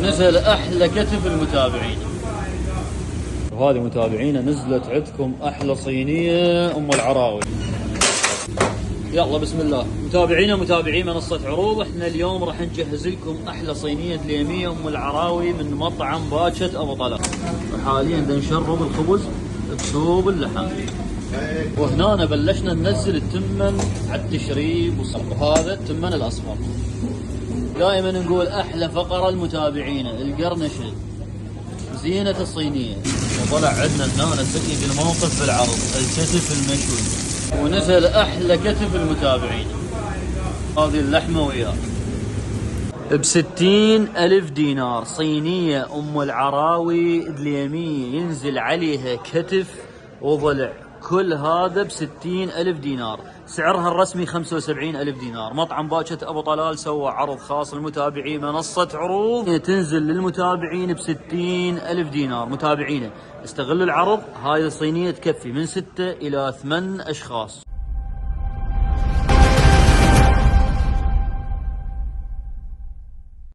ونزل احلى كتف المتابعين. وهذه متابعينا نزلت عندكم احلى صينيه ام العراوي. يلا بسم الله متابعينا متابعي منصه عروض، احنا اليوم راح نجهز لكم احلى صينيه دليميه ام العراوي من مطعم باتشة ابو طلال. وحاليا نشرب الخبز بصوب اللحم، وهنا بلشنا ننزل التمن على التشريب وهذا التمن الاصفر. دائما نقول احلى فقره لمتابعينا القرنشه زينه الصينيه. وطلع عندنا هنا سيد الموقف بالعرض الكتف المشوي، ونزل احلى كتف المتابعين. هذه اللحمه وياه ب60,000 دينار، صينيه ام العراوي دليميه ينزل عليها كتف وضلع، كل هذا ب60,000 دينار. سعرها الرسمي 75,000 دينار. مطعم باتشة ابو طلال سوى عرض خاص للمتابعين منصة عروض، تنزل للمتابعين ب60,000 دينار. متابعينا استغلوا العرض، هاي الصينية تكفي من 6 إلى 8 أشخاص.